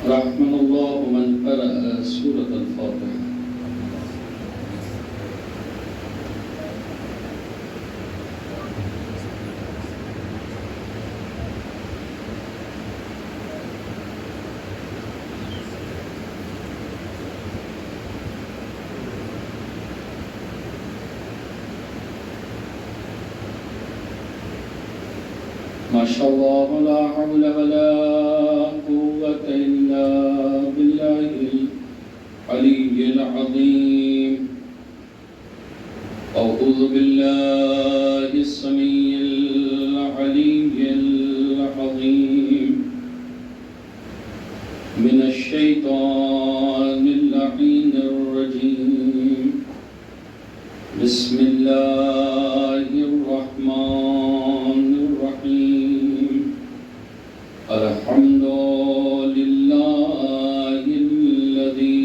رحمن الله من قرأ سورة الفاتحة. ما شاء الله ولا حول ولا قوة إلا بالله العلي العظيم. أعوذ بالله السميع العلي العظيم من الشيطان اللعين الرجيم. بسم الله الرحمن الرحيم. الحمد لله الذي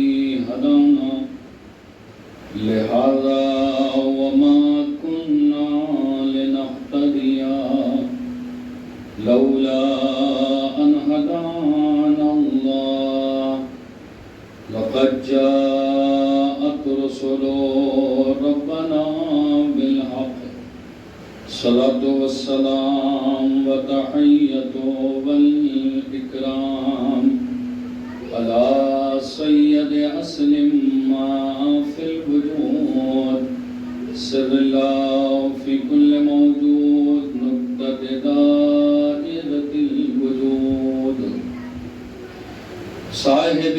هدانا لهذا وما كنا لنهتدي لولا أن هدانا الله. لقد جاءت رسل ربنا بالحق. الصلاة والسلام وتحية والإكرام على سيد أصل ما في الوجود. سر الله في كل موجود. نقطة دائرة الوجود. صاحب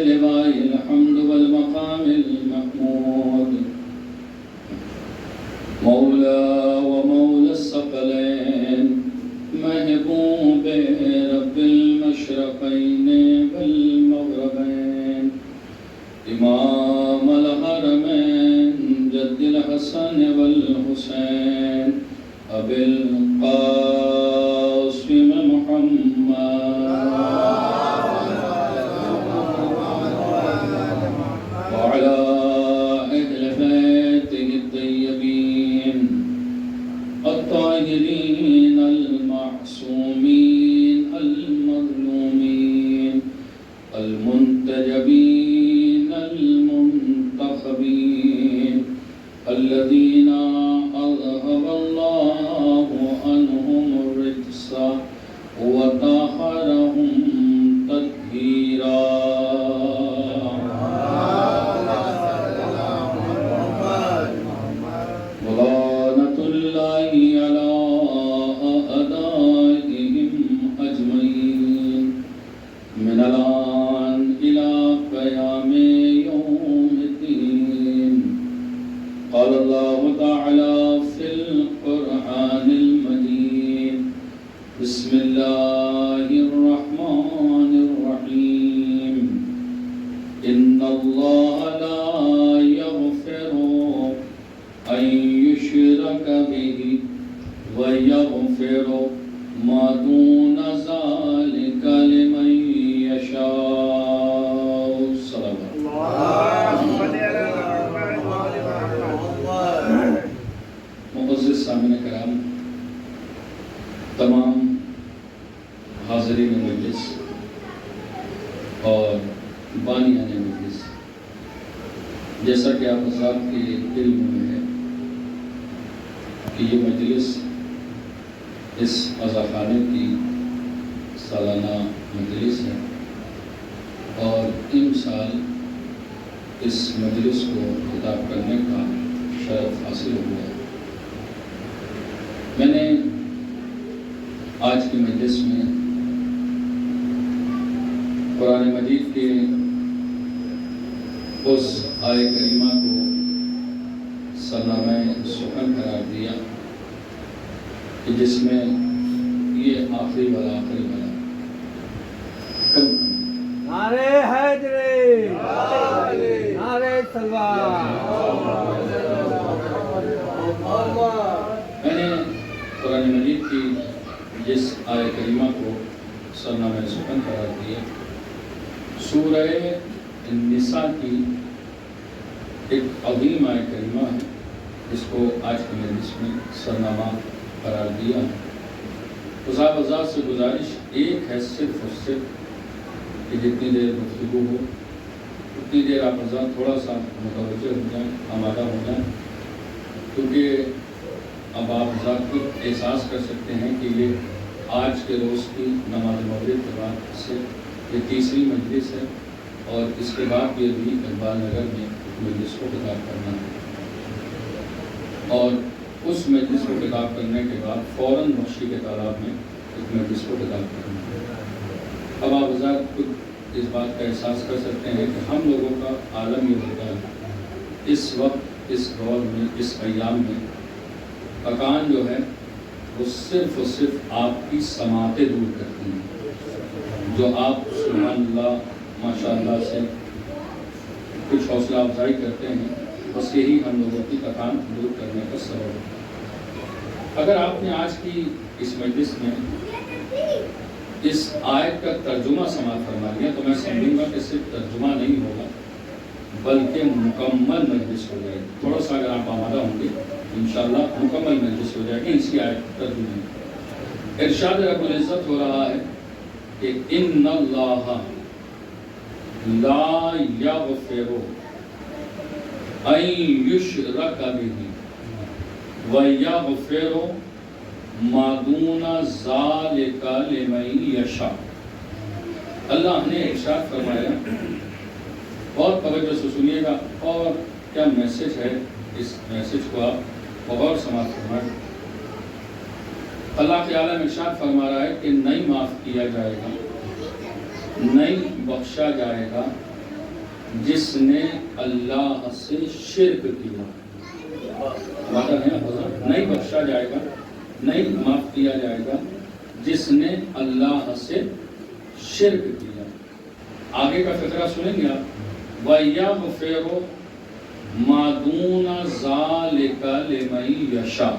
لواء الحمد والمقام المحمود. مولا ومولى الثقلين. محبوب رب المشرقين والمغربين. امام الحرمين جد الحسن والحسين ابي القاسم محمد وعلى اهل بيته الطيبين الطاهرين المعصومين المظلومين المنتجبين المنتخبين الذين أذهب الله عنهم الرجس وطهرهم تطهيرا. ولعنة الله على أعدائهم أجمعين من الآن إلى قيام يوم الدين. قال الله تعالى في القرآن المجيد. بسم الله الرحمن الرحيم. إن الله لا يغفر أن يشرك به ويغفر ما دون ذلك لمن يشاء. صلى معزز سامعین کرام، تمام حاضرین مجلس اور بانیان مجلس، جیسا کہ آپ حضرات کے علم میں ہے کہ یہ مجلس اس عزاخانے کی سالانہ مجلس ہے اور امسال اس مجلس کو خطاب کرنے کا شرف حاصل ہوا ہے. میں نے آج کی مجلس میں قرآن مجید کے اس آیہ کریمہ کو سرنامہ سخن قرار دیا کہ جس میں یہ آخری والا نعرے حیدری، نعرے تلوار. میں نے قرآن مجید کی جس آیہ کریمہ کو سرنامہ سخن قرار دیا سورہ النساء کی ایک عظیم آیہ کریمہ ہے، جس کو آج کے مجلس میں سرنامہ قرار دیا. صاحب حضرات سے گزارش ایک ہے صرف اور صرف کہ جتنی دیر گفتگو ہو اتنی دیر آپ حضرات تھوڑا سا متوجہ ہو جائیں، آمادہ ہو جائیں، کیونکہ اب آپ حضرات خود احساس کر سکتے ہیں کہ یہ آج کے روز کی نماز مغرب کے بعد سے یہ تیسری مجلس ہے، اور اس کے بعد بھی ابھی اقبال نگر میں مجلس کو خطاب کرنا ہے، اور اس مجلس کو خطاب کرنے کے بعد فوراً بخشی کے تالاب میں ایک مجلس کو خطاب کرنا ہے۔ اب آپ حضرات خود اس بات کا احساس کر سکتے ہیں کہ ہم لوگوں کا عالم یہ ہوتا ہے اس وقت، اس دور میں، اس ایام میں پکان جو ہے وہ صرف اور صرف آپ کی سماعتیں دور کرتی ہیں، جو آپ سبحان اللہ ماشاء اللہ سے کچھ حوصلہ افزائی کرتے ہیں، بس یہی ہم لوگوں کی تکان دور کرنے کا سبب ہے۔ اگر آپ نے آج کی اس مجلس میں اس آیت کا ترجمہ سماعت فرما لیا تو میں سمجھوں گا کہ صرف ترجمہ نہیں ہوگا بلکہ مکمل مجلس ہو جائے گی۔ تھوڑا سا اگر آپ آمادہ ہوں گے انشاءاللہ مکمل مجلس ہو جائے گی اسی آیت کا ترجمے میں۔ ارشاد رب العزت ہو رہا ہے کہ ان اللہ لا یغفر ان یشرک بہ وَيَغْفِرُ مَا دُونَ ذَلِكَ لِمَن یشاء۔ اللہ نے ارشاد فرمایا، بہت توجہ سے سنیے گا، اور کیا میسج ہے، اس میسج کو آپ غور سماعت فرمائیں۔ اللہ کے عالم ارشاد فرما رہا ہے کہ نہیں معاف کیا جائے گا، نہیں بخشا جائے گا جس نے اللہ سے شرک کیا، نہیں بخشا جائے گا، نہیں معاف کیا جائے گا جس نے اللہ سے شرک کیا۔ آگے کا فقرہ سنیں گے آپ، وَيَغْفِرُ مَا دُونَ ذَلِكَ لِمَن یشاء۔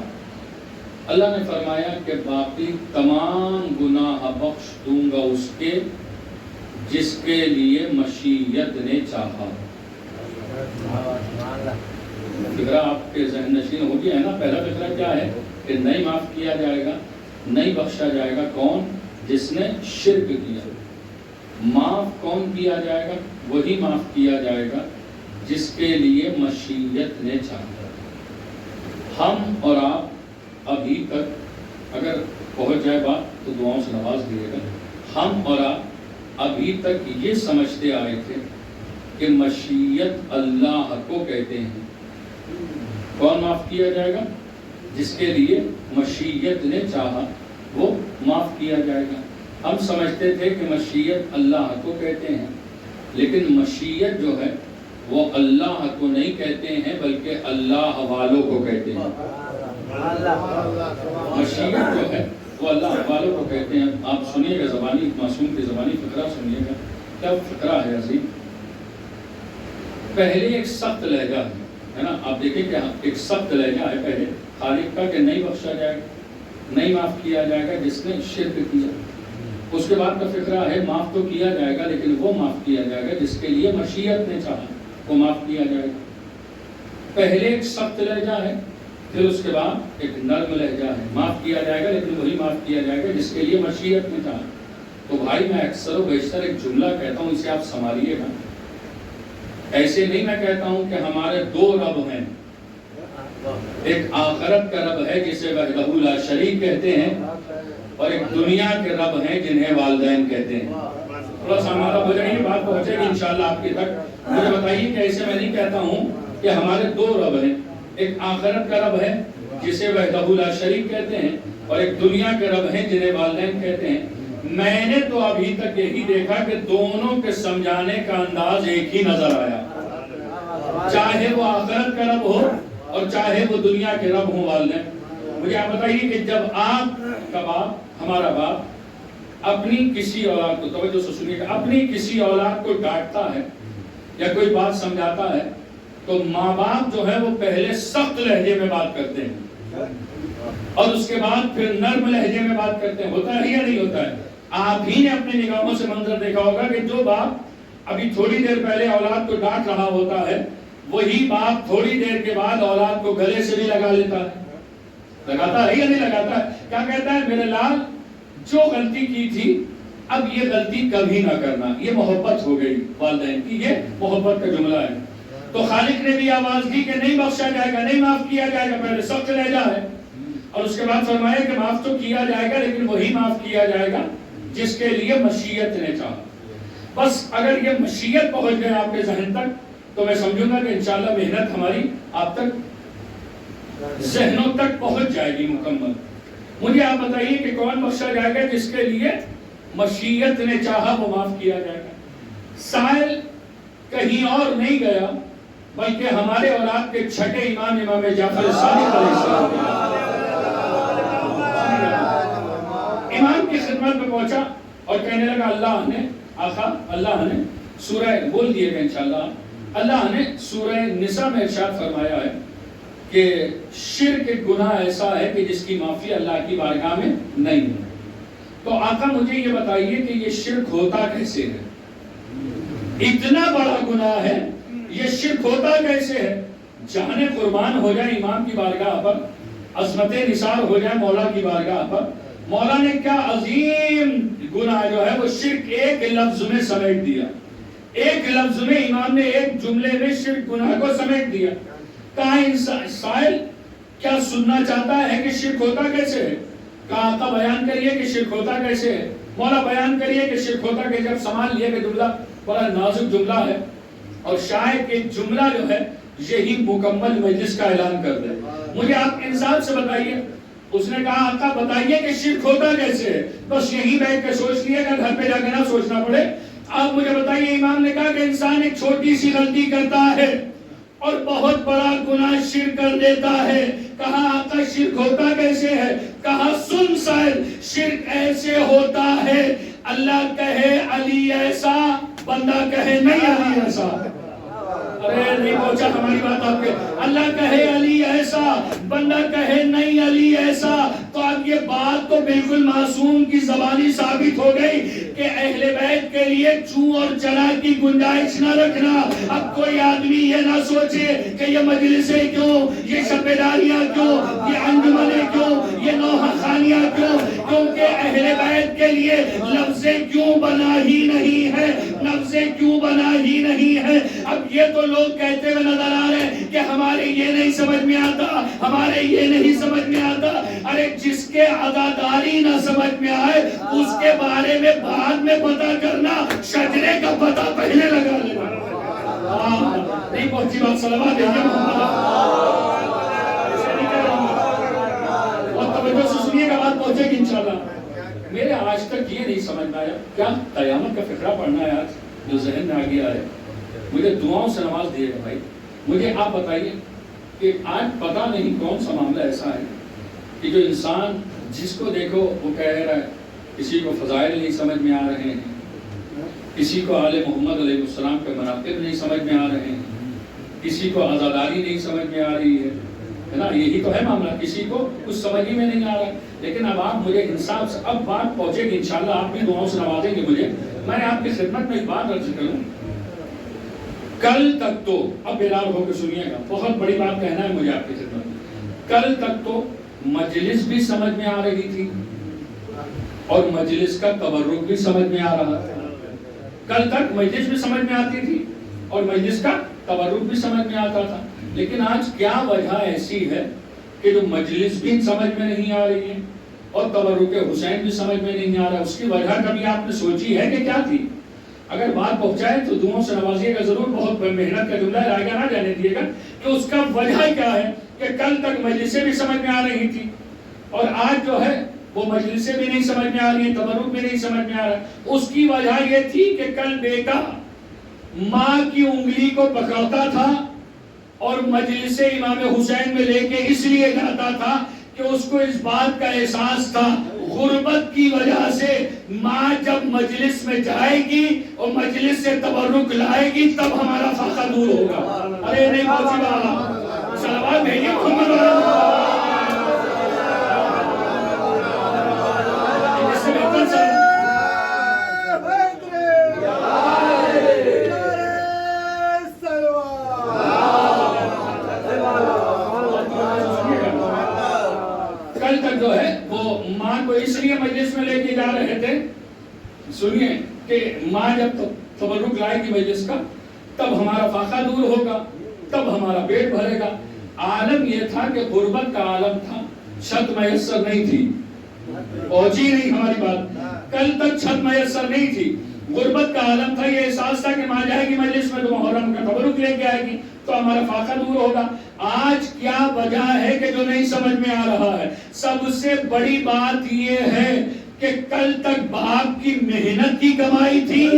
اللہ نے فرمایا کہ باقی تمام گناہ بخش دوں گا اس کے جس کے لیے مشیت نے چاہا۔ فقرہ آپ کے ذہن نشین ہو گیا ہے نا۔ پہلا فقرہ کیا ہے کہ نہیں معاف کیا جائے گا، نہیں بخشا جائے گا، کون؟ جس نے شرک کیا۔ معاف کون کیا جائے گا؟ وہی معاف کیا جائے گا جس کے لیے مشیت نے چاہا۔ ہم اور آپ ابھی تک اگر پہنچ جائے بات تو دعاؤں سے نواز دیے گا، ہم اور آپ ابھی تک یہ سمجھتے آئے تھے کہ مشیت اللہ کو کہتے ہیں۔ کون معاف کیا جائے گا؟ جس کے لیے مشیت نے چاہا وہ معاف کیا جائے گا۔ ہم سمجھتے تھے کہ مشیت اللہ کو کہتے ہیں، لیکن مشیت جو ہے وہ اللہ کو نہیں کہتے ہیں بلکہ اللہ والوں کو کہتے ہیں۔ مشیت جو ہے وہ اللہ والوں کو کہتے ہیں۔ آپ سنیے گا، زبانی معصوم کی زبانی فقرہ سنیے گا، کیا فقرہ ہے عظیم۔ پہلے ایک سخت لہجہ ہے نا، آپ دیکھیں کہ ایک سخت لہجہ ہے پہلے خالق کا کہ نہیں بخشا جائے گا، نہیں معاف کیا جائے گا جس نے شرک کیا۔ اس کے بعد کا فقرہ ہے معاف تو کیا جائے گا لیکن وہ معاف کیا جائے گا جس کے لیے مشیت نے چاہا وہ معاف کیا جائے گا۔ پہلے ایک سخت لہجہ ہے، پھر اس کے بعد ایک نرم لہجہ ہے، معاف کیا جائے گا لیکن وہی معاف کیا جائے گا جس کے لیے مشیت نے چاہا۔ تو بھائی میں اکثر و بیشتر ایک جملہ کہتا ہوں، اسے آپ سنبھالیے گا۔ ایسے نہیں میں کہتا ہوں کہ ہمارے دو رب ہیں، ایک آخرت کا رب ہے جسے وحدہ لا شریک کہتے ہیں، اور ایک دنیا کے رب ہیں جنہیں والدین کہتے ہیں۔ تھوڑا سا ہمارا ہو جائے، یہ بات پہنچے گی انشاءاللہ آپ کے تک۔ مجھے بتائیے کہ ایسے میں نہیں کہتا ہوں کہ ہمارے دو رب ہیں، ایک آخرت کا رب ہے جسے وحدہ لا شریک کہتے ہیں، اور ایک دنیا کے رب ہیں جنہیں والدین کہتے ہیں۔ میں نے تو ابھی تک یہی دیکھا کہ دونوں کے سمجھانے کا انداز ایک ہی نظر آیا، چاہے وہ آخرت کا رب ہو اور چاہے وہ دنیا کے رب ہوں والدین۔ مجھے آپ بتائیے کہ جب آپ کا باپ، ہمارا باپ اپنی کسی اولاد کو، توجہ سے سنیے گا، اپنی کسی اولاد کو ڈانٹتا ہے یا کوئی بات سمجھاتا ہے تو ماں باپ جو ہے وہ پہلے سخت لہجے میں بات کرتے ہیں اور اس کے بعد پھر نرم لہجے میں بات کرتے ہیں۔ ہوتا ہے یا نہیں ہوتا ہے؟ آپ ہی نے اپنی نگاہوں سے منظر دیکھا ہوگا کہ جو باپ ابھی تھوڑی دیر پہلے اولاد کو ڈانٹ رہا ہوتا ہے وہی باپ تھوڑی دیر کے بعد اولاد کو گلے سے بھی لگا لیتا ہے۔ لگاتا ہے یا نہیں لگاتا ہے؟ کیا کہتا ہے؟ میرے لال جو غلطی کی تھی اب یہ غلطی کبھی نہ کرنا. یہ محبت ہو گئی والدین کی, یہ محبت کا جملہ ہے. تو خالق نے بھی آواز دی کہ نہیں بخشا جائے گا, نہیں معاف کیا جائے گا, پہلے سخت لہجہ ہے, اور اس کے بعد فرمایا کہ معاف تو کیا جائے گا لیکن وہی معاف کیا جائے گا جس کے لیے مشیت نے چاہا. بس اگر یہ مشیت پہنچ گئے آپ کے ذہن تک تو میں سمجھوں گا کہ انشاءاللہ محنت ہماری آپ تک ذہنوں تک پہنچ جائے گی مکمل. مجھے آپ بتائیے کہ کون بخشا جائے گا جس کے لیے مشیت نے چاہا وہ معاف کیا جائے گا. سائل کہیں اور نہیں گیا بلکہ ہمارے اور آپ کے چھٹے امام جعفر صادق علیہ السلام امام کی خدمت میں پہنچا اور کہنے لگا اللہ نے آقا, اللہ نے سورہ بول دیے گا انشاءاللہ, اللہ نے سورہ نساء میں ارشاد فرمایا ہے کہ شرک ایک گناہ ایسا ہے کہ جس کی معافی اللہ کی بارگاہ میں نہیں ہے. تو آقا مجھے یہ بتائیے کہ یہ شرک ہوتا کیسے ہے؟ اتنا بڑا گناہ ہے, یہ شرک ہوتا کیسے ہے؟ جانے قربان ہو جائے امام کی بارگاہ پر, عظمت نثار ہو جائے مولا کی بارگاہ پر. مولا نے کیا عظیم گناہ جو ہے وہ شرک ایک لفظ میں سمیٹ دیا. ایک لفظ میں امام نے ایک جملے میں شرک گناہ کو سمیٹ دیا. کہا سائل کیا سننا چاہتا ہے کہ شرک ہوتا کیسے ہے؟ کہا آقا بیان کریے کہ شرک ہوتا کیسے ہے. مولا بیان کریے کہ شرک ہوتا کہ جب سنبھال لیا کہ جملہ بڑا نازک جملہ ہے اور شاید کہ جملہ جو ہے یہی مکمل مجلس کا اعلان کر دے. مجھے آپ انصاف سے بتائیے. اس نے کہا آقا بتائیے کہ شرک ہوتا کیسے ہے. بس یہی بیٹھ کے سوچ لیے گا, گھر پہ جا کے نہ سوچنا پڑے. آپ مجھے بتائیے. امام نے کہا کہ انسان ایک چھوٹی سی غلطی کرتا ہے اور بہت بڑا گناہ شرک کر دیتا ہے. کہا آقا شرک ہوتا کیسے ہے؟ کہا سن سائل, شرک ایسے ہوتا ہے اللہ کہے علی ایسا, بندہ کہے نہیں علی ایسا. ارے نہیں پہنچا ہماری بات آپ کے. اللہ کہے علی ایسا, بندہ کہے نہیں علی ایسا. تو اب یہ بات تو بالکل معصوم کی زبانی ثابت ہو گئی کہ اہل بیت کے لیے چوں اور چرا کی گنجائش نہ رکھنا. اب کوئی آدمی یہ نہ سوچے کہ یہ مجلسیں کیوں, یہ شبیداریاں کیوں, یہ انجمنیں کیوں, یہ نوحہ خانیاں کیوں, کیونکہ اہل بیت کے لیے لفظیں کیوں بنا ہی نہیں ہے, لفظیں کیوں بنا ہی نہیں ہے. اب یہ تو لوگ کہتے ہوئے نظر آ رہے ہیں کہ ہمارے یہ نہیں سمجھ میں آتا, ہمارے یہ نہیں سمجھ میں آتا. ارے جس کے عزاداری نہ سمجھ میں آئے اس کے بارے میں بعد میں پتہ کرنا, شجرے کا پتہ پہلے لگا لینا. نہیں پہنچی بات, صلوات بھیجیے محمد. اور توجہ سے سنیے گا, بات پہنچے گی انشاءاللہ. میرے آج تک یہ نہیں سمجھ میں آیا کیا قیامت کا فقرہ پڑھنا ہے آج جو ذہن میں آ گیا ہے. مجھے دعاؤں سے نواز دیے گا بھائی. مجھے آپ بتائیے کہ آج پتہ نہیں کون سا معاملہ ایسا ہے کہ جو انسان جس کو دیکھو وہ کہہ رہا ہے, کسی کو فضائل نہیں سمجھ میں آ رہے ہیں, کسی کو آل محمد علیہ السلام کے مناقب نہیں سمجھ میں آ رہے ہیں, کسی کو عزاداری نہیں سمجھ میں آ رہی ہے نا. یہی تو ہے معاملہ, کسی کو کچھ سمجھ ہی میں نہیں آ رہا. لیکن اب آپ مجھے انصاف سے اب بات پہنچے گی انشاءاللہ, آپ بھی دعاؤں سے نوازیں گے مجھے. میں آپ کی خدمت میں ایک بات عرض کروں. کل تک تو, اب بیدار ہو کے سنیے گا, بہت بڑی بات کہنا ہے مجھے آپ کی خدمت میں. کل تک تو مجلس بھی سمجھ میں آ رہی تھی اور مجلس کا تبرک بھی سمجھ میں آ رہا تھا. کل تک مجلس بھی سمجھ میں آتی تھی اور مجلس کا تبرک بھی سمجھ میں آتا تھا. لیکن آج کیا وجہ ایسی ہے کہ جو مجلس بھی سمجھ میں نہیں آ رہی ہے اور تبرک حسین بھی سمجھ میں نہیں آ رہا؟ اس کی وجہ کبھی آپ نے سوچی ہے کہ کیا تھی؟ اگر بات پہنچائے تو دعاؤں سے نوازیے گا ضرور. بہت محنت کا جملہ رائے گا, نہ جانے دیے گا کہ اس کا وجہ کیا ہے کہ کل تک مجلسیں بھی سمجھ میں آ رہی تھی اور آج جو ہے وہ مجلسیں بھی نہیں سمجھ میں آ رہی ہیں, تبرک بھی نہیں سمجھ میں آ رہا. اس کی وجہ یہ تھی کہ کل بیٹا ماں کی انگلی کو پکڑتا تھا اور مجلس امام حسین میں لے کے اس لیے جاتا تھا کہ اس کو اس بات کا احساس تھا غربت کی وجہ سے ماں جب مجلس میں جائے گی اور مجلس سے تبرک لائے گی تب ہمارا فاقہ دور ہوگا. ارے نہیں پہنچی بات, صلوات بھیجیے محمد والا. اس سے بہتر سر کل تک جو ہے وہ ماں کو اس لیے مجلس میں لے کے کہتے ہیں سنیے کہ ماں جب تبرک لائے گی مجلس کا تب ہمارا فاقہ دور ہوگا، تب ہمارا پیٹ بھرے گا۔ عالم یہ تھا کہ غربت کا عالم تھا، چھت میسر نہیں تھی، پہنچی نہیں ہماری بات، کل تک چھت میسر نہیں تھی، غربت کا عالم تھا۔ یہ احساس تھا کہ ماں جائے گی مجلس میں تو محرم کا تبرک لے کے آئے گی تو ہمارا فاقہ دور ہوگا۔ آج کیا وجہ ہے کہ جو نہیں سمجھ میں آ رہا ہے؟ سب سے بڑی بات یہ ہے کہ کل تک باپ کی محنت کی کمائی تھی،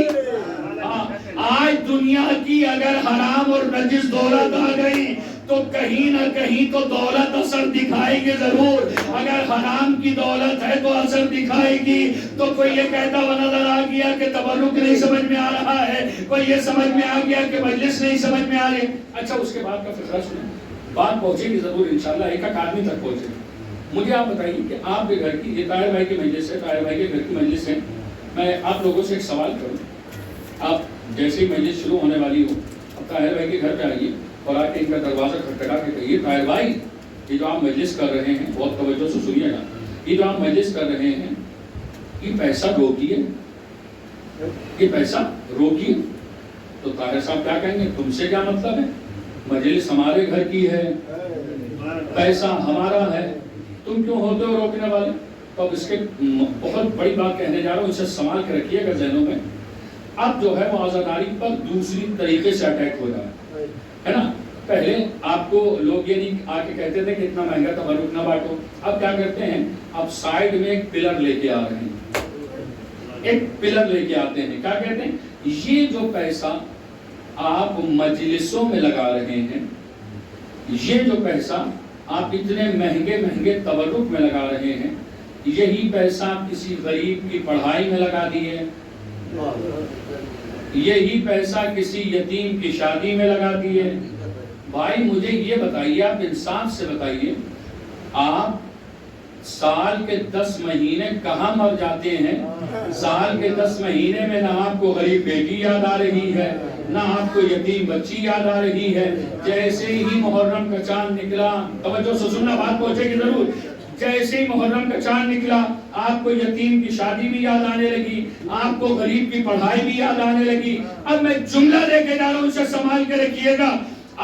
آج دنیا کی اگر حرام اور نجس دولت آ گئی تو کہیں نہ کہیں تو دولت اثر دکھائے گی ضرور۔ اگر حرام کی دولت ہے تو اثر دکھائے گی۔ تو کوئی یہ کہتا ہوا نظر آ گیا کہ تبرک نہیں سمجھ میں آ رہا ہے، کوئی یہ سمجھ میں آ گیا کہ مجلس نہیں سمجھ میں آ رہی۔ اچھا اس کے بعد کا فقرہ سنیں، بات پہنچے گی ضرور انشاءاللہ، ایک ایک آدمی تک پہنچے گی۔ مجھے آپ بتائیے کہ آپ کے گھر کی، یہ طاہر بھائی کی مجلس ہے، طاہر بھائی کے گھر کی مجلس ہے، میں آپ لوگوں سے ایک سوال کروں۔ آپ جیسے ہی مجلس شروع ہونے والی ہو اب طاہر بھائی کے گھر پہ آئیے اور آ کے ان کا دروازہ کھٹکھٹا کے کہیے طاہر بھائی یہ جو آپ مجلس کر رہے ہیں، بہت توجہ سے سنیے گا، یہ جو آپ مجلس کر رہے ہیں یہ پیسہ روکیے، یہ پیسہ روکیے۔ تو طاہر صاحب کیا کہیں گے؟ تم سے کیا مطلب ہے؟ مجلس ہمارے گھر کی ہے، پیسہ ہمارا ہے، تم کیوں ہوتے ہو روکنے والے؟ تو اب اس کے بہت بڑی بات کہنے جا رہا ہوں، اسے سنبھال کے رکھیے گا ذہنوں میں۔ اب جو ہے وہ عزاداری پر دوسری طریقے سے اٹیک ہو رہا ہے نا۔ پہلے آپ کو لوگ یہ نہیں آ کے کہتے تھے کہ اتنا مہنگا تبرک نہ بانٹو، اب کیا کرتے ہیں؟ اب سائیڈ میں ایک پلر لے کے آ رہے ہیں، ایک پلر لے کے آتے ہیں، کیا کہتے ہیں؟ یہ جو پیسہ آپ مجلسوں میں لگا رہے ہیں، یہ جو پیسہ آپ اتنے مہنگے مہنگے تبرک میں لگا رہے ہیں، یہی پیسہ آپ کسی غریب کی پڑھائی میں لگا دیے، یہی پیسہ کسی یتیم کی شادی میں لگا دیے۔ بھائی مجھے یہ بتائیے، آپ انصاف سے بتائیے، آپ سال کے 10 مہینے کہاں مر جاتے ہیں؟ سال کے 10 مہینے میں نہ آپ کو غریب بیٹی یاد آ رہی ہے، نہ آپ کو یتیم بچی یاد آ رہی ہے۔ جیسے ہی محرم کا چاند نکلا، توجہ سے سننا، بات پہنچے گی ضرور، جیسے ہی محرم کا چاند نکلا آپ کو یتیم کی شادی بھی یاد آنے لگی، آپ کو غریب کی پڑھائی بھی یاد آنے لگی۔ اب میں جملہ دے کے جا رہا ہوں، اسے سنبھال کے رکھیے گا۔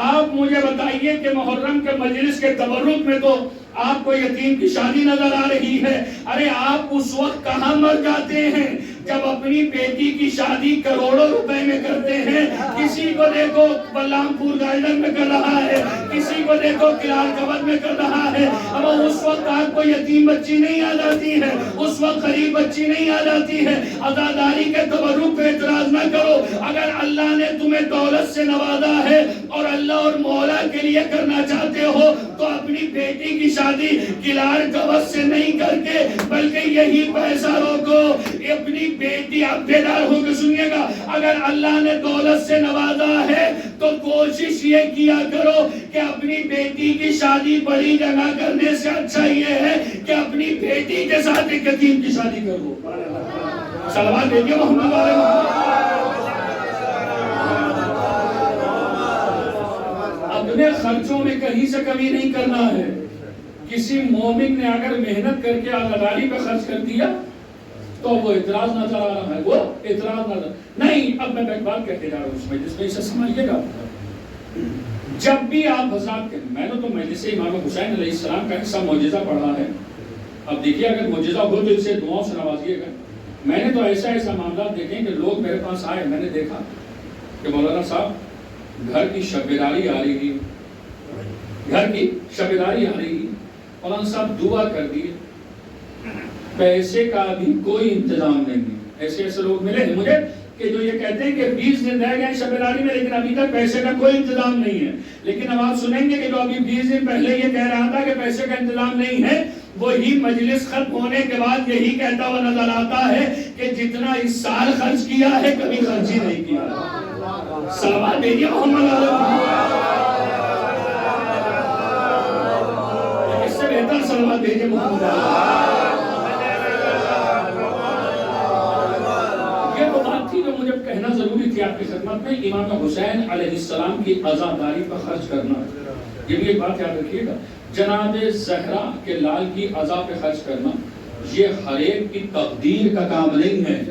آپ مجھے بتائیے کہ محرم کے مجلس کے تبرک میں تو آپ کو یتیم کی شادی نظر آ رہی ہے، ارے آپ اس وقت کہاں مر جاتے ہیں جب اپنی بیٹی کی شادی کروڑوں روپے میں کرتے ہیں؟ کسی کو دیکھو بلرام پور گارڈن میں کر رہا ہے، کسی کو دیکھو کلار کبر میں کر رہا ہے، اب اس وقت آپ کو یتیم بچی نہیں یاد آتی ہے، اس وقت غریب بچی نہیں یاد آتی ہے۔ عزاداری کے تبرک پہ اعتراض نہ کرو، اگر اللہ نے تمہیں دولت سے نوازا ہے اور اللہ اور مولا کے لیے کرنا چاہتے ہو تو اپنی بیٹی کی شادی کلار کبر سے نہیں کر کے بلکہ یہی پیسہ روکو، اپنی بیٹی، آپ بیدار ہو کے سنیے گا، اگر اللہ نے دولت سے نوازا ہے تو کوشش یہ کیا کرو کہ اپنی بیٹی کی شادی بڑی جگہ کرنے سے اچھا یہ ہے کہ اپنی بیٹی کے ساتھ ایک یتیم کی شادی کرو۔ صلوات دیکھیں محمد علیہ محمد۔ اپنے خرچوں میں کہیں سے کمی نہیں کرنا ہے۔ کسی مومن نے اگر محنت کر کے عزاداری پہ خرچ کر دیا تو وہ اعتراض نظر آ رہا ہے، وہ اعتراض نظر نہیں۔ اب میں ایک بات کہتے جا رہا ہوں اس میں، جس میں اسے سمجھیے گا۔ جب بھی آپ حضرات کے، میں نے تو مجلس امام حسین علیہ السلام کا حصہ معجزہ پڑھا ہے، اب دیکھیے اگر معجزہ ہو تو اسے دعاؤں سے نوازیے گا۔ میں نے تو ایسا معاملات دیکھیں کہ لوگ میرے پاس آئے، میں نے دیکھا کہ مولانا صاحب گھر کی شب بیداری آ رہی ہے، گھر کی شب بیداری آ رہی ہے، مولانا صاحب دعا کر دیے، پیسے کا بھی کوئی انتظام نہیں ہے۔ ایسے لوگ ملے ہیں مجھے کہ جو یہ کہتے ہیں کہ 20 دن رہ گئے شب بیداری میں لیکن ابھی تک پیسے کا کوئی انتظام نہیں ہے۔ لیکن اب آپ سنیں گے کہ جو ابھی 20 دن پہلے یہ کہہ رہا تھا کہ پیسے کا انتظام نہیں ہے، وہی مجلس ختم ہونے کے بعد یہی کہتا ہوا نظر آتا ہے کہ جتنا اس سال خرچ کیا ہے کبھی خرچ ہی نہیں کیا۔ صلوات دیجیے محمد علیہ محمد۔ اس سے بہتر صلوات دیجیے محمد علیہ۔ جو مجھے کہنا ضروری تھی آپ کی خدمت میں، امام حسین علیہ السلام کی عزاداری پر خرچ کرنا، یہ بھی ایک بات یاد رکھیے گا۔ جناب زہرا کے لال کی عزا پہ خرچ کرنا، یہ ہر ایک کی تقدیر کا کام نہیں ہے.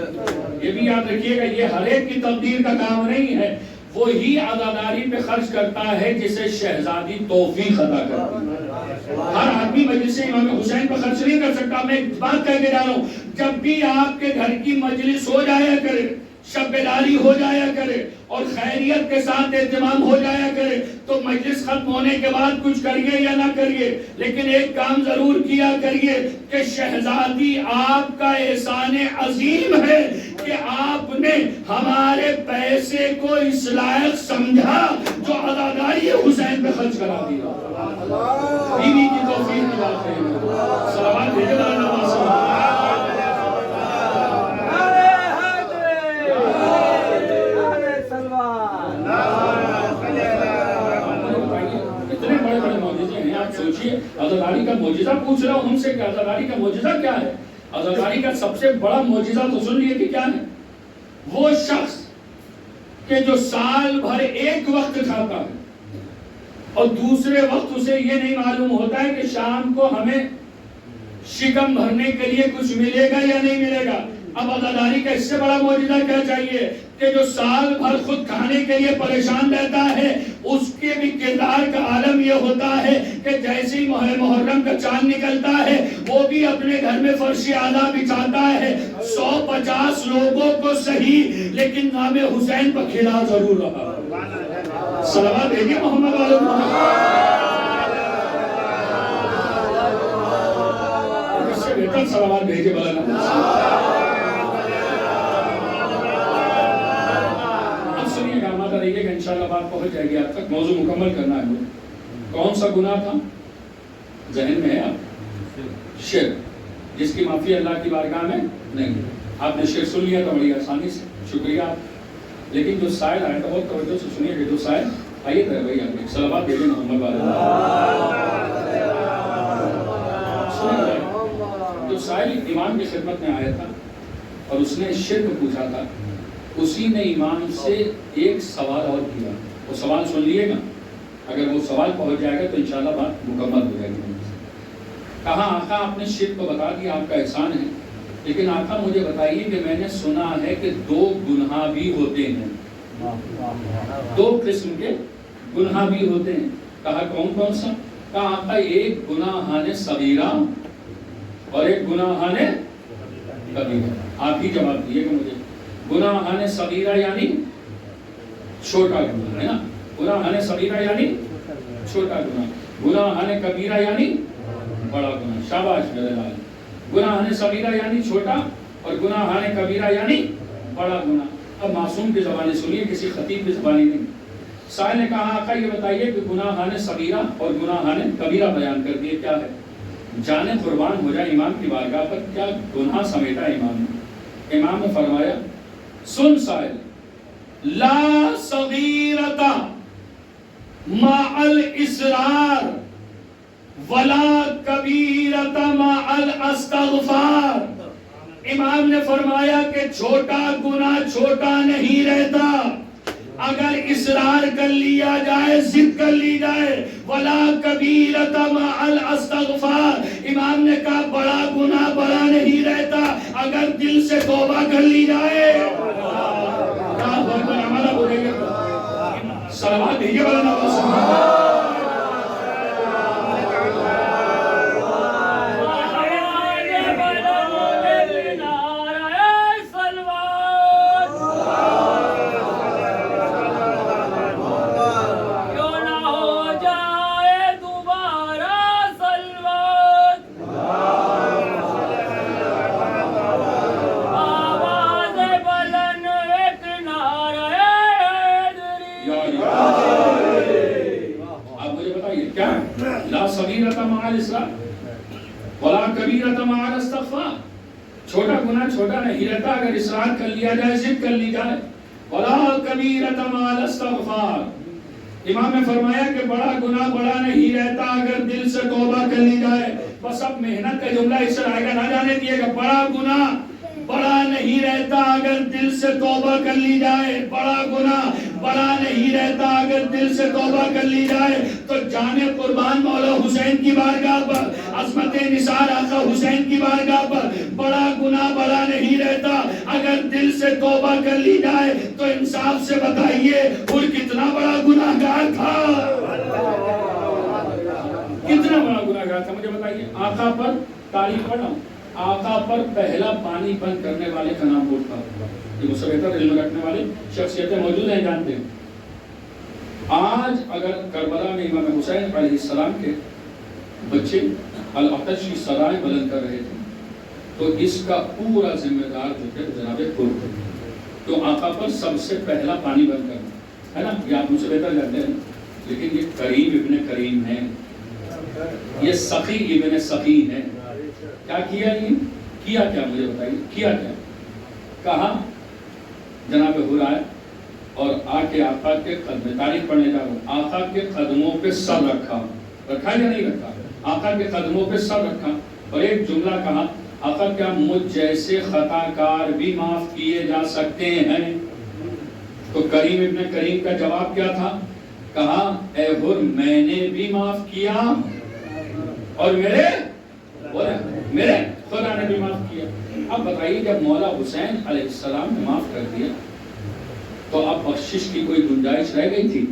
یہ بھی یاد رکھیے گا، یہ ہر ایک کی تقدیر کا کام نہیں ہے. وہی عزاداری پہ خرچ کرتا ہے جسے شہزادی توفیق عطا کرتی ہے. ہر آدمی مجلس امام حسین پہ خرچ نہیں کر سکتا. میں ایک بات کہہ کے جا رہا ہوں، جب بھی آپ کے گھر کی مجلس ہو جایا کرے، شب بیداری ہو جایا کرے اور خیریت کے ساتھ اہتمام ہو جایا کرے، تو مجلس ختم ہونے کے بعد کچھ کریے یا نہ کریے، لیکن ایک کام ضرور کیا کریے کہ شہزادی آپ کا احسان عظیم ہے کہ آپ نے ہمارے پیسے کو اس لائق سمجھا جو عزاداری حسین پہ خرچ کرا دیا. بیوی کی توفیق کی بات ہے. صلوات بھیجے ذرا نواز صاحب. سوچئے عزاداری کا معجزہ پوچھ رہا ہوں ہم سے کہ عزاداری کا معجزہ کیا ہے. عزاداری کا سب سے بڑا معجزہ تو سن لیے کہ کیا ہے. وہ شخص کہ جو سال بھر ایک وقت کھاتا ہے اور دوسرے وقت اسے یہ نہیں معلوم ہوتا ہے کہ شام کو ہمیں شکم بھرنے کے لیے کچھ ملے گا یا نہیں ملے گا. اب عزاداری کا اس سے بڑا معجزہ کیا چاہیے کہ جو سال بھر خود کھانے کے لیے پریشان رہتا ہے، اس کے بھی کردار کا عالم یہ ہوتا ہے کہ جیسے ہی ماہ محرم کا چاند نکلتا ہے وہ بھی اپنے گھر میں فرش اعلیٰ بچھاتا ہے. 150 لوگوں کو صحیح لیکن نام حسین پر کھلا ضرور رہا. صلوات بھیجیے محمد علیہ محمد. اس سے بہتر صلوات بھیجیے بلند. رہیے گا انشاءاللہ بات پہنچ جائے گی آپ تک. موضوع مکمل کرنا ہے. کون سا گناہ تھا ذہن میں ہے آپ؟ شرک، جس کی معافی اللہ کی بارگاہ میں نہیں. آپ نے شرک سن لیا تھا بڑی آسانی سے، شکریہ آپ. لیکن جو سائل آیا تھا بہت توجہ سے سنیے کہ جو سائل آئیے تھا بھائی آپ ایک صلوات بھیجیں محمد والے. جو سائل امام کی خدمت میں آیا تھا اور اس نے شرک پوچھا تھا، اسی نے امام سے ایک سوال اور کیا. وہ سوال سن لیے گا، اگر وہ سوال پہنچ جائے گا تو انشاءاللہ بات مکمل ہو جائے گی. کہا آقا آپ نے شرک کو بتا دیا، آپ کا احسان ہے، لیکن آقا مجھے بتائیے کہ میں نے سنا ہے کہ 2 گناہ بھی ہوتے ہیں، 2 قسم کے گناہ بھی ہوتے ہیں. کہا کون کون سا؟ کہا آقا ایک گناہان صغیرہ اور ایک گناہان کبیرہ. آپ ہی جواب دیے گا مجھے. گناہان صغیرہ یعنی چھوٹا گناہ ہے نا. گناہان صغیرہ یعنی چھوٹا گناہ. گناہان کبیرہ یعنی بڑا گناہ. شاباش میرے لال. گناہان صغیرہ یعنی چھوٹا اور گناہان کبیرہ یعنی بڑا گناہ. اب معصوم کی زبانی سنیے، کسی خطیب کی زبانی نہیں. سائل نے کہا آقا یہ بتائیے کہ گناہان صغیرہ اور گناہان کبیرہ بیان کر دیے کیا ہے. جانے قربان ہو جائے امام کی بارگاہ پر کیا گناہ سمیٹا امام نے. امام نے فرمایا سن سائل، لا صغیرۃ مع الاصرار ولا کبیرۃ مع الاستغفار. امام نے فرمایا کہ چھوٹا گناہ چھوٹا نہیں رہتا اگر اصرار کر لیا جائے، ضد کر لی جائے. ولا کبیرۃ مع الاستغفار. امام نے کہا بڑا گناہ بڑا نہیں رہتا اگر دل سے توبہ کر لی جائے. صلوات بھیجیے بلند آواز سے. چھوٹا گناہ چھوٹا نہیں رہتا اگر اصرار کر لیا جائے، ضد کر لی جائے. ولا کبیرۃ مع الاستغفار. امام نے فرمایا کہ بڑا گناہ بڑا نہیں رہتا اگر دل سے توبہ کر لی جائے. بس اب محنت کا جملہ اس سے آئے گا، نہ جانے دیے گا. بڑا گناہ بڑا نہیں رہتا اگر دل سے توبہ کر لی جائے. بڑا گناہ بڑا نہیں رہتا اگر دل سے توبہ کر لی جائے. تو جانے قربان مولا حسین کی بارگاہ پر عظمت نثار آقا حسین کی بارگاہ پر بڑا گناہ بڑا نہیں رہتا. اگر دل سے توبہ کر لی جائے تو انصاف سے بتائیے اور کتنا بڑا گناہگار تھا, کتنا بڑا گناہگار تھا, مجھے بتائیے. آقا پر تاریخ پڑھا, آقا پر پہلا پانی بند کرنے والے کا نام بولتا ہے. یہ مجھ سے بہتر علم رکھنے والی شخصیتیں موجود ہیں, جانتے ہیں. آج اگر کربلا میں امام حسین علیہ السلام کے بچے العطش کی صدائیں بلند کر رہے تھے تو اس کا پورا ذمہ دار جو تھے جناب خود تھے. تو آقا پر سب سے پہلا پانی بند کرنا ہے نا, یہ آپ مجھ سے بہتر جانتے ہیں. لیکن یہ کریم ابن کریم ہے, یہ سخی ابن سخی ہے. کیا کیا, یہ کیا کیا, مجھے بتائیے کیا کیا. کہا جناب حور آئے اور آ کے آقا کے قدم, تاریخ پڑھنے جا رہا ہوں, آقا کے قدموں پہ سر رکھا, رکھا یا نہیں رکھا, آقا کے قدموں پہ سر رکھا اور ایک جملہ کہا, آقا کیا مجھ جیسے خطا کار بھی معاف کیے جا سکتے ہیں؟ تو کریم ابن کریم کا جواب کیا تھا, کہا اے حر میں نے بھی معاف کیا اور میرے خدا نے بھی معاف کیا. اب بتائیے جب مولا حسین علیہ السلام نے معاف کر دیا تو اب بخشش کی کوئی گنجائش رہ گئی تھی؟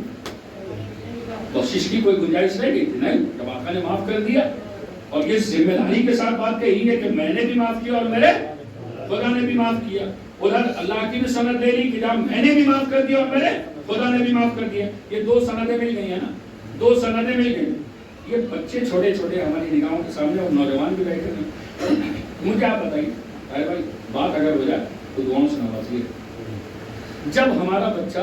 بخشش کی کوئی گنجائش رہ گئی تھی؟ نہیں. جب آقا نے معاف کر دیا اور یہ ذمہ داری کے ساتھ بات کہی ہے کہ میں نے بھی معاف کیا اور میرے خدا نے بھی معاف کیا. ادھر اللہ کی بھی سند لے لی کہ جب میں نے بھی معاف کر دیا اور میرے خدا نے بھی معاف کر دیا. یہ دو سندیں مل گئی ہیں نا, دو سندیں مل گئی. یہ بچے چھوٹے چھوٹے ہماری نگاہوں کے سامنے اور نوجوان بھی بیٹھے ہیں. مجھے آپ بتائیے بھائی, بات اگر ہو جائے تو دعاؤں سے نوازیے. جب ہمارا بچہ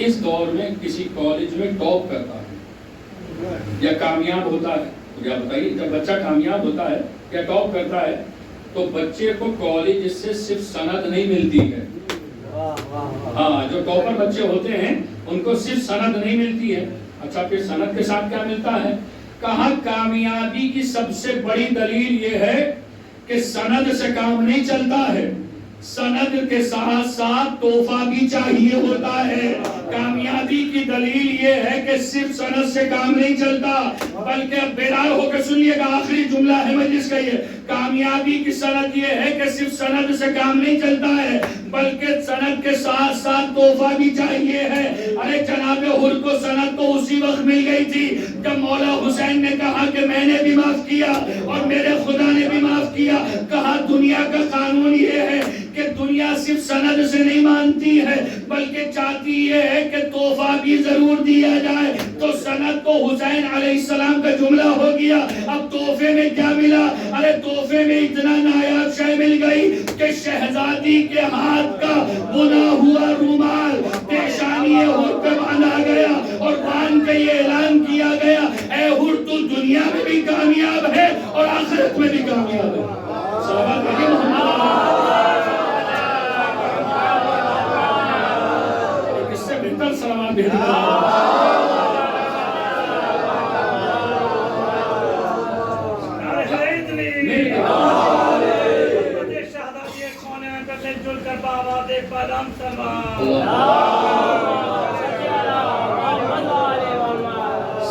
اس دور میں کسی کالج میں ٹاپ کرتا ہے یا کامیاب ہوتا ہے, مجھے آپ بتائیے جب بچہ کامیاب ہوتا ہے یا ٹاپ کرتا ہے تو بچے کو کالج سے صرف سند نہیں ملتی ہے. ہاں, جو ٹاپر بچے ہوتے ہیں ان کو صرف سند نہیں ملتی ہے. اچھا پھر سند کے ساتھ کیا ملتا ہے؟ کہاں کامیابی کی سب سے بڑی دلیل یہ ہے کہ سند سے کام نہیں چلتا ہے, سند کے ساتھ ساتھ تحفہ بھی چاہیے ہوتا ہے. کامیابی کی دلیل یہ ہے کہ صرف سند سے کام نہیں چلتا, بلکہ بیدار ہو کے سنیے گا, آخری جملہ ہے مجلس کا یہ. کامیابی کی سند یہ ہے کہ صرف سند سے کام نہیں چلتا ہے بلکہ سند کے ساتھ ساتھ تحفہ بھی چاہیے ہے. ارے جناب حر کو سند تو اسی وقت مل گئی تھی جب مولا حسین نے کہا کہ میں نے بھی معاف کیا اور میرے خدا نے بھی معاف کیا. کہا دنیا کا قانون یہ ہے کہ دنیا صرف سند سے نہیں مانتی ہے بلکہ چاہتی یہ ہے کہ تحفہ بھی ضرور دیا جائے. تو سند تو حسین علیہ السلام کا جملہ ہو گیا. اب تحفے میں کیا ملا؟ ارے تحفے میں اتنا نایاب شے مل گئی کہ شہزادی کے ہاتھ کا بنا ہوا رومال پیشانی حر پہ باندھا گیا اور باندھ کے یہ اعلان کیا گیا, اے حر تو دنیا میں بھی کامیاب ہے اور آخرت میں بھی کامیاب ہے. صلوات پڑھیے محمد. اس سے بہتر سلامات بہتر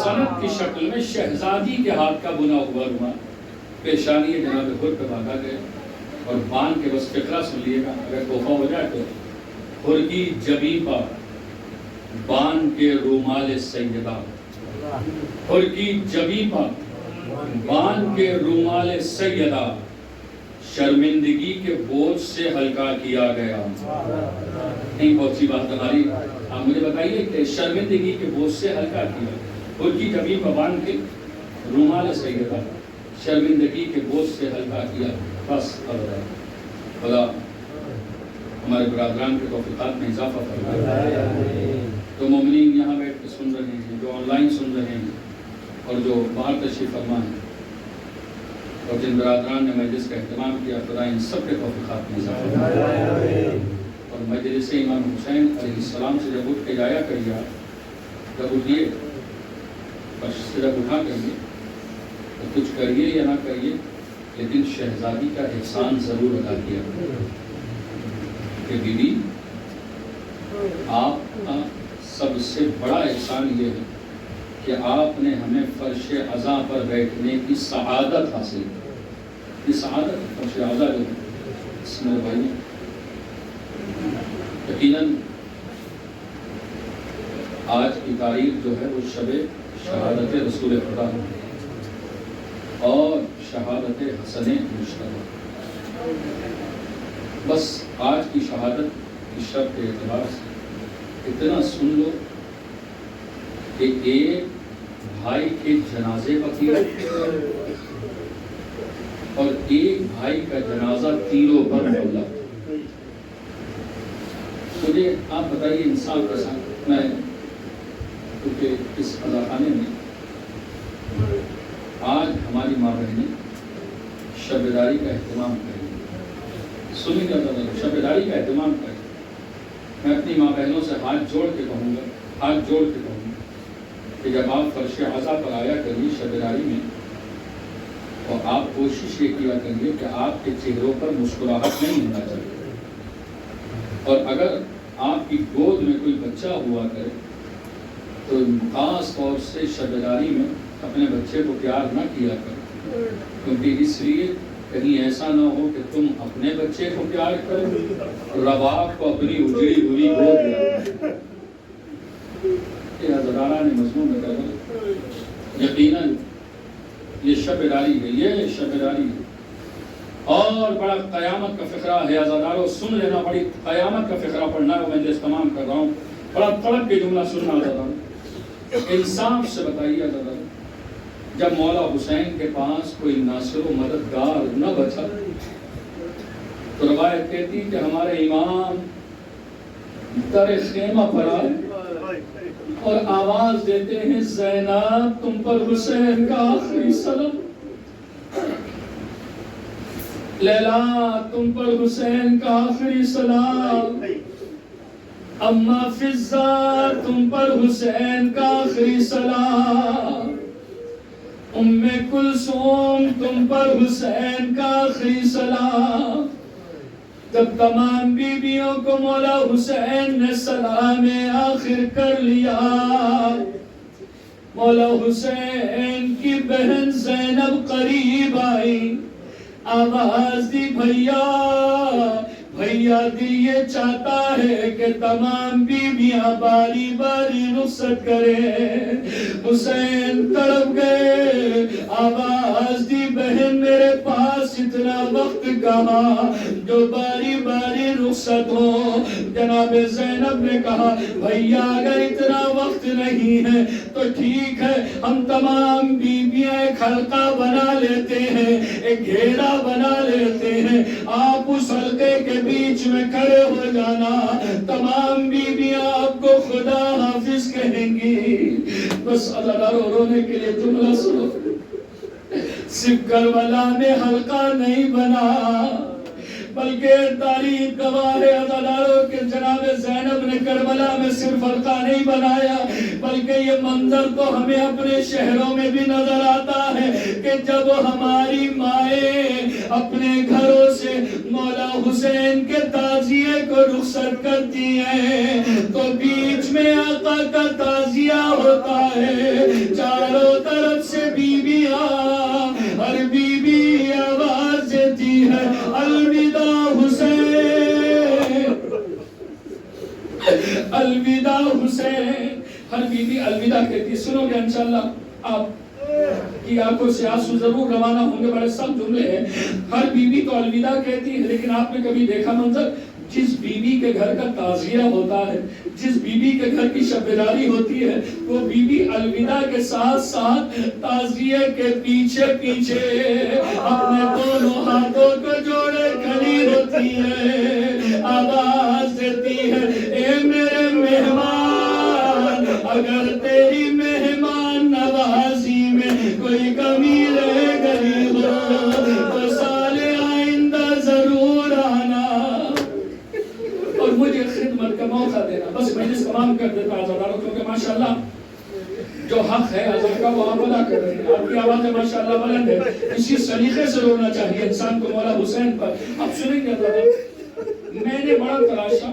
سند کی شکل میں شہزادی کے ہاتھ کا بنا ہوا رومال پیشانی جناب حر پہ باندھا گیا اور باندھ کے بس فقرہ سن لیے گا. اگر تحفہ ہو جائے تو حر کی جبیں پر باندھ کے رومال سیدہ, حر کی جبیں پر باندھ کے رومال سیدہ شرمندگی کے بوجھ سے ہلکا کیا گیا. نہیں بہت سی بات ہماری, آپ مجھے بتائیے کہ شرمندگی کے بوجھ سے ہلکا کیا, حر کی جبیں پر باندھ کے رومال سیدہ شرمندگی کے بوجھ سے ہلکا کیا. بس خدا ہمارے برادران کے توفیقات میں اضافہ فرمائے. جو مومنین یہاں بیٹھ کے سن رہے ہیں, جو آن لائن سن رہے ہیں اور جو باہر تشریف فرما ہیں اور جن برادران نے مجلس کا اہتمام کیا, خدا ان سب کے توفیقات میں اضافہ فرمائے. اور مجلس امام حسین علیہ السلام سے جب اٹھ کے جایا کریے, جب اٹھیے بس سے جب اٹھا کریے تو کچھ کریے یا نہ کریے لیکن شہزادی کا احسان ضرور ادا کیا کہ بی بی آپ کا سب سے بڑا احسان یہ ہے کہ آپ نے ہمیں فرش عزا پر بیٹھنے کی سعادت حاصل کی. یہ سعادت فرش عزا جو ہے اس میں بھائی یقیناً آج کی تاریخ جو ہے وہ شب شہادت رسول خدا اور شہادت حسن مشتبہ. بس آج کی شہادت کی شب کے اعتبار سے اتنا سن لو کہ ایک بھائی کے جنازے کا اور ایک بھائی کا جنازہ تیروں پر مولا. مجھے آپ بتائیے انسان کے ساتھ میں کیونکہ اس خزاخانے میں آج ہماری ماں بہنیں شبیداری کا اہتمام کریں گے. سنیں گے شبیداری کا اہتمام کریں. میں اپنی ماں بہنوں سے ہاتھ جوڑ کے کہوں گا کہ جب آپ فرش عزا پر آیا کریے شبیداری میں تو آپ کوشش یہ کیا کریے کہ آپ کے چہروں پر مسکراہٹ نہیں ہونا چاہیے. اور اگر آپ کی گود میں کوئی بچہ ہوا کرے تو خاص طور سے شبیداری میں اپنے بچے کو پیار نہ کیا کرو، کیونکہ اس لیے کہیں ایسا نہ ہو کہ تم اپنے بچے کو پیار کرو رباب کو اپنی اجڑی ہوئی گود دیا. ہزارہ نے مضمون میں کہا یقیناً یہ شبیداری ہے، یہ شبیداری ہے اور بڑا قیامت کا فقرہ ہے. عزادارو سن لینا، بڑی قیامت کا فقرہ پڑھنا ہے. میں جس تمام کر رہا ہوں بڑا تڑپ کے جملہ سننا. عزادارو انصاف سے بتائیے عزادارو، جب مولا حسین کے پاس کوئی ناصر و مددگار نہ بچا تو روایت کہتی کہ ہمارے امام در خیمہ پر آئے اور آواز دیتے ہیں زینب تم پر حسین کا آخری سلام، لیلا تم پر حسین کا آخری سلام، اما فضہ تم پر حسین کا آخری سلام، ام کلثوم تم پر حسین کا آخری سلام. جب تمام بیویوں کو مولا حسین نے سلام آخر کر لیا، مولا حسین کی بہن زینب قریب آئی، آواز دی بھیا بھیا دل یہ چاہتا ہے کہ تمام بیویاں باری باری رخصت کریں. حسین تڑپ گئے، آواز دی بہن میرے پاس اتنا وقت کہاں جو باری باری رخصت ہو. جناب زینب نے کہا بھیا اگر اتنا وقت نہیں ہے تو ٹھیک ہے، ہم تمام بیویاں ایک حلقہ بنا لیتے ہیں، ایک گھیرا بنا لیتے ہیں، آپ اس حلقے کے بیچ میں کھڑے ہو جانا، تمام بیویاں آپ کو خدا حافظ کہیں گی. بس اللہ رونے کے لیے جملہ سنو، صرف کربلا میں حلقہ نہیں بنا بلکہ تاریخ گواہ ہے عزاداروں کہ جناب زینب نے کربلا میں صرف حلقہ نہیں بنایا بلکہ یہ منظر تو ہمیں اپنے شہروں میں بھی نظر آتا ہے کہ جب ہماری مائیں اپنے گھروں سے مولا حسین کے تعزیے کو رخصت کرتی ہیں تو بیچ میں آقا کا تعزیہ ہوتا ہے، چاروں طرف سے بیویاں، ہر بیوی آواز دیتی ہے الوداع حسین، الوداع حسین. ہر بیوی الوداع کہتی. سنو گے انشاءاللہ آپ کی آنکھوں سے آنسو ضرور روانہ ہوں گے، بڑے سخت جملے ہیں. ہر بیوی تو الوداع کہتی ہے، لیکن آپ نے کبھی دیکھا منظر جس بیوی کے گھر کا تعزیہ ہوتا ہے، جس بیوی کے گھر کی شبیداری ہوتی ہے، وہ بیوی الوداع کے ساتھ ساتھ تعزیے کے پیچھے پیچھے اپنے دونوں ہاتھوں کو جوڑے کھڑی ہوتی ہے، آواز دیتی ہے اے میرے مہمان، اگر تیری مہمان نوازی میں کوئی کمی رہ گئی ہو تو سال آئندہ ضرور آنا اور مجھے خدمت کا موقع دینا. بس مجلس تمام کر دیتا عزاداروں، کیونکہ ماشاءاللہ جو حق ہے عزا کا وہ آپ ادا کر رہے ہیں. آپ کی آوازیں ماشاءاللہ بلند ہے، اسی سلیقے سے رونا چاہیے انسان کو مولا حسین پر. اب سنیں گے عزاداروں، میں نے بڑا تلاشا،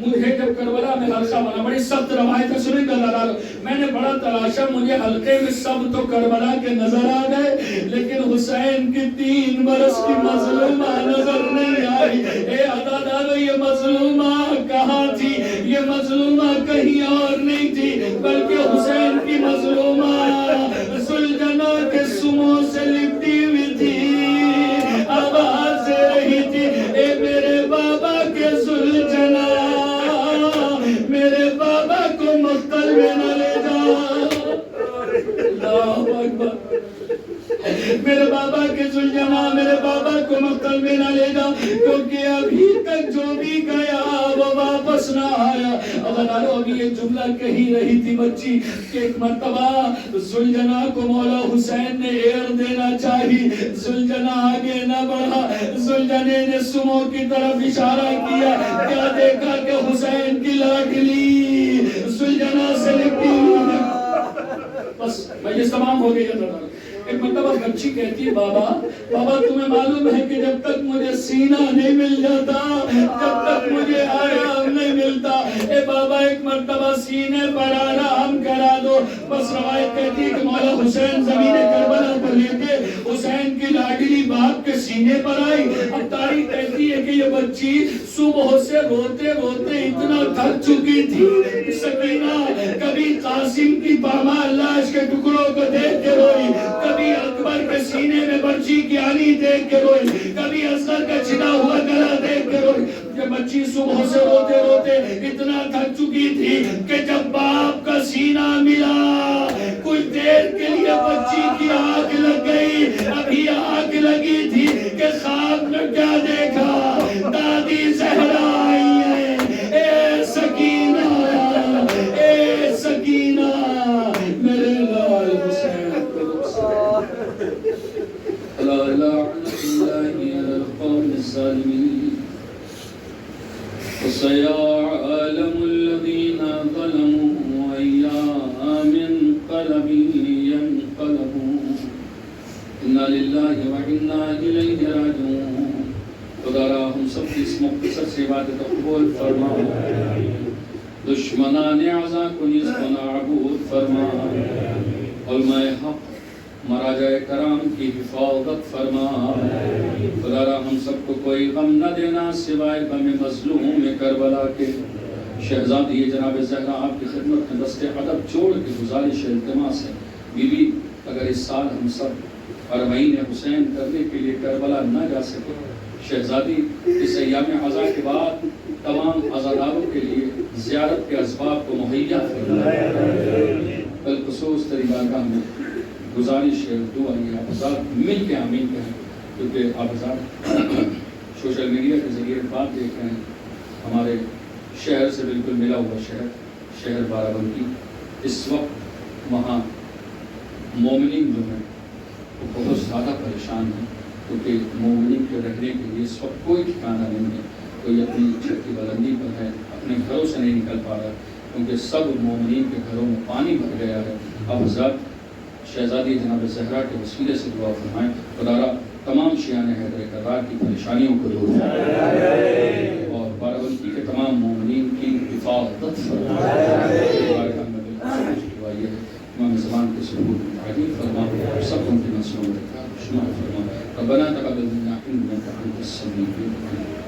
مجھے جب کربلا میں حلقہ بنا، بڑی سخت روایت سنیں گا دلال، میں نے بڑا تلاشا، مجھے حلقے میں سب تو کربلا کے نظر آ گئے، لیکن حسین کی 3 برس کی مظلومہ نظر نہیں آئی۔ اے عزادارو، یہ مظلومہ کہاں تھی؟ یہ مظلومہ کہیں اور نہیں تھی، بلکہ حسین کی مظلومہ ذوالجناح کے سموں سے لپٹی ہوئی تھی، آواز دے رہی تھی، اے میرے بابا کے ذوالجناح، میرے بابا کو مقتل میں نہ لے جا۔ اللہ اکبر، میرے بابا کے ذوالجناح، میرے بابا کو مقتل میں نہ لے جا، کیونکہ ابھی تک جو بھی گیا وہ واپس نہ آیا۔ اگر ابھی یہ جملہ کہی رہی تھی بچی کہ ایک مرتبہ ذوالجناح کو مولا حسین نے ایر دینا چاہی، ذوالجناح آگے نہ بڑھا، ذوالجناح نے سموں کی طرف اشارہ کیا، کیا دیکھا کہ حسین کی لاڈلی ذوالجناح سے لپٹی ہوئی ہے۔ بس مجلس تمام ہو گئی ہے۔ ایک مرتبہ بچی کہتی ہے، بابا تمہیں معلوم ہے کہ جب تک مجھے سینہ نہیں مل جاتا، جب تک مجھے آرام نہیں ملتا، اے بابا ایک مرتبہ سینے پر آرام کرا دو۔ بس روایت کہتی ہے کہ مولا حسین زمین کربلا پر لیتے، حسین کی لاڈلی باپ کے سینے پر آئی۔ اب تاریخ کہتی ہے کہ یہ بچی صبح سے روتے روتے اتنا تھک چکی تھی، سکینہ کبھی قاسم کی پامال لاش کے ٹکڑوں کو دیکھ کے روئی، کبھی اکبر کے سینے میں برچی کی آنی دیکھ کے روئی، کبھی اصغر کا چھنا ہوا گلا دیکھ کے روئی۔ یہ بچی صبح سے روتے روتے اتنا تھک چکی تھی کہ جب باپ کا سینہ ملا، کچھ دیر کے لیے بچی کی آنکھ لگ گئی۔ ابھی آنکھ لگی تھی کہ خواب میں کیا دیکھا، دادی زہرا آئی ہے، اے سکینہ، اے سکینہ، میرے لال حسین لعنت اللہ علی القوم الظالمین۔ وسيعلم الذين ظلموا أي منقلب ينقلبون إنا لله وإنا إليه راجعون۔ خدا را ہم سب کی اس مختصر سی عبادت قبول فرما، دشمنان اعضا کو نیز نابود فرما، علماء حق مراجع کرام کی حفاظت فرما۔ خدا را ہم سب کو کوئی غم نہ دینا سوائے غم مظلوم کربلا کے۔ شہزادی جناب زہرا آپ کی خدمت میں دست ادب چھوڑ کے گزارش التماس ہے، بی بی اگر اس سال ہم سب اربعین حسین کرنے کے لیے کربلا نہ جا سکے، شہزادی اس ایام عزا کے بعد تمام عزاداروں کے لیے زیارت کے اسباب کو مہیا فرمائے۔ بالخصوص تیری بارگاہ میں گزارش ہے، دعا ہے، آپ حضرات مل کے آمین کہیں، کیونکہ آپ حضرات سوشل میڈیا کے ذریعے بات دیکھ رہے ہیں۔ ہمارے شہر سے بالکل ملا ہوا شہر بارہ بنکی، اس وقت وہاں مومنین جو ہیں وہ بہت زیادہ پریشان ہیں، کیونکہ مومنین کے رہنے کے لیے اس وقت کوئی ٹھکانہ نہیں ہے، کوئی اپنی چھت کی بلندی پر ہے، اپنے گھروں سے نہیں نکل پا رہا، کیونکہ سب مومنین کے گھروں میں پانی بھر گیا ہے۔ آپ حضرات شہزادی جناب زہرا کے وسیلے سے دعا فرمائیں، خدا را تمام شیعان حیدر کرار کی پریشانیوں کو دور فرمائے اور بارہ بنکی کے تمام مومنین کی حفاظت فرمائے۔ دعا یہ ہے، امام زمان کے سبوت تعلیم فرما، سب ان کی منصوروں میں شمار فرما۔ ربنا تقبل منا انك انت السميع العليم۔